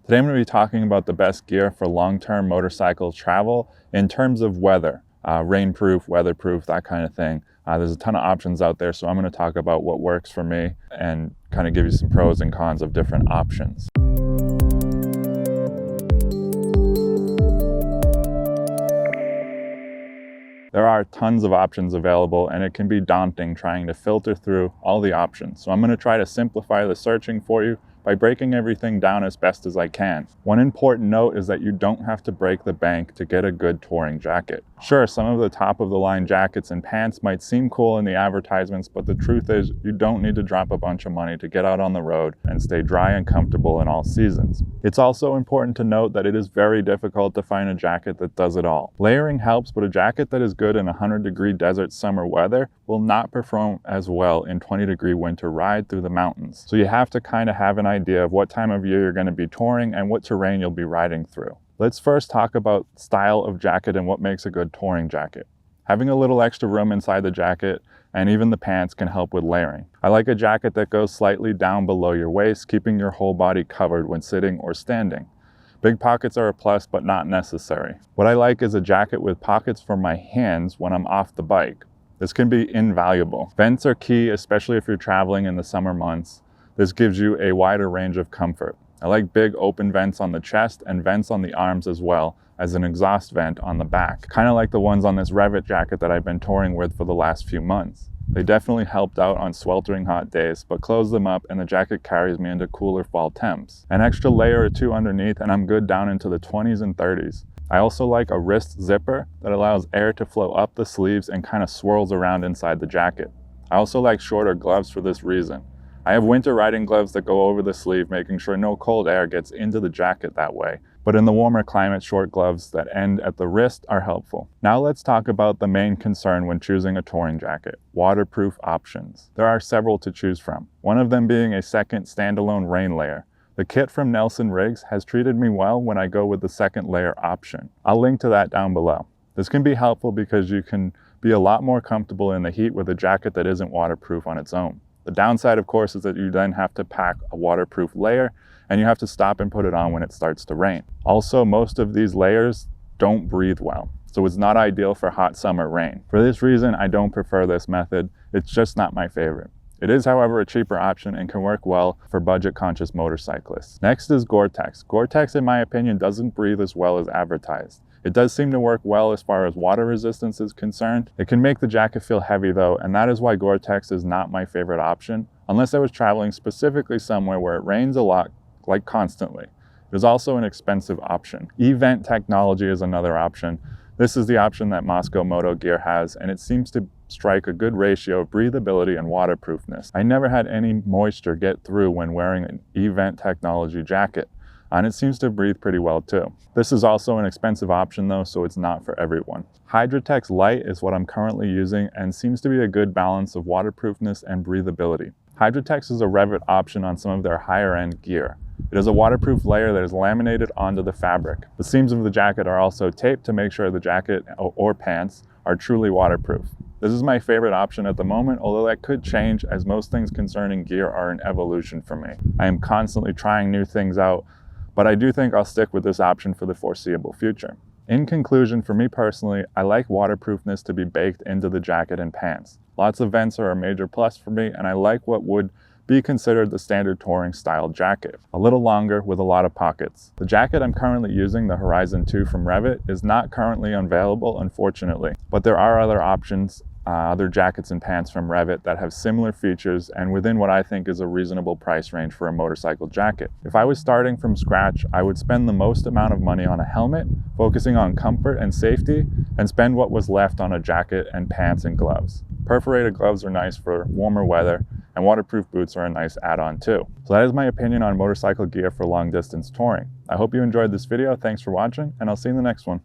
Today I'm going to be talking about the best gear for long-term motorcycle travel in terms of weather, rainproof, weatherproof, that kind of thing. There's a ton of options out there, so I'm going to talk about what works for me and kind of give you some pros and cons of different options. There are tons of options available, and it can be daunting trying to filter through all the options. So I'm going to try to simplify the searching for you by breaking everything down as best as I can. One important note is that you don't have to break the bank to get a good touring jacket. Sure, some of the top of the line jackets and pants might seem cool in the advertisements, but the truth is you don't need to drop a bunch of money to get out on the road and stay dry and comfortable in all seasons. It's also important to note that it is very difficult to find a jacket that does it all. Layering helps, but a jacket that is good in 100-degree desert summer weather will not perform as well in 20-degree winter ride through the mountains. So you have to kind of have an idea of what time of year you're going to be touring and what terrain you'll be riding through. Let's first talk about style of jacket and what makes a good touring jacket. Having a little extra room inside the jacket and even the pants can help with layering. I like a jacket that goes slightly down below your waist, keeping your whole body covered when sitting or standing. Big pockets are a plus, but not necessary. What I like is a jacket with pockets for my hands when I'm off the bike. This can be invaluable. Vents are key, especially if you're traveling in the summer months. This gives you a wider range of comfort. I like big open vents on the chest and vents on the arms as well as an exhaust vent on the back. Kind of like the ones on this Revit jacket that I've been touring with for the last few months. They definitely helped out on sweltering hot days, but close them up and the jacket carries me into cooler fall temps. An extra layer or two underneath and I'm good down into the 20s and 30s. I also like a wrist zipper that allows air to flow up the sleeves and kind of swirls around inside the jacket. I also like shorter gloves for this reason. I have winter riding gloves that go over the sleeve, making sure no cold air gets into the jacket that way. But in the warmer climate, short gloves that end at the wrist are helpful. Now let's talk about the main concern when choosing a touring jacket, waterproof options. There are several to choose from, one of them being a second standalone rain layer. The kit from Nelson Riggs has treated me well when I go with the second layer option. I'll link to that down below. This can be helpful because you can be a lot more comfortable in the heat with a jacket that isn't waterproof on its own. The downside, of course, is that you then have to pack a waterproof layer and you have to stop and put it on when it starts to rain. Also, most of these layers don't breathe well, so it's not ideal for hot summer rain. For this reason, I don't prefer this method. It's just not my favorite. It is, however, a cheaper option and can work well for budget-conscious motorcyclists. Next is Gortex. Gortex, in my opinion, doesn't breathe as well as advertised. It does seem to work well as far as water resistance is concerned. It can make the jacket feel heavy though, and that is why Gortex is not my favorite option, unless I was traveling specifically somewhere where it rains a lot, like constantly. It is also an expensive option. E-vent technology is another option. This is the option that Moscow Moto Gear has, and it seems to strike a good ratio of breathability and waterproofness. I never had any moisture get through when wearing an E-vent technology jacket, and it seems to breathe pretty well too. This is also an expensive option though, so it's not for everyone. Hydratex Light is what I'm currently using and seems to be a good balance of waterproofness and breathability. Hydratex is a Revit option on some of their higher end gear. It is a waterproof layer that is laminated onto the fabric. The seams of the jacket are also taped to make sure the jacket or pants are truly waterproof. This is my favorite option at the moment, although that could change as most things concerning gear are an evolution for me. I am constantly trying new things out, but I do think I'll stick with this option for the foreseeable future. In conclusion, for me personally, I like waterproofness to be baked into the jacket and pants. Lots of vents are a major plus for me, and I like what would be considered the standard touring style jacket. A little longer with a lot of pockets. The jacket I'm currently using, the Horizon 2 from Revit, is not currently available, unfortunately, but there are other options, other jackets and pants from Revit that have similar features and within what I think is a reasonable price range for a motorcycle jacket. If I was starting from scratch, I would spend the most amount of money on a helmet, focusing on comfort and safety, and spend what was left on a jacket and pants and gloves. Perforated gloves are nice for warmer weather, and waterproof boots are a nice add-on too. So that is my opinion on motorcycle gear for long distance touring. I hope you enjoyed this video. Thanks for watching, and I'll see you in the next one.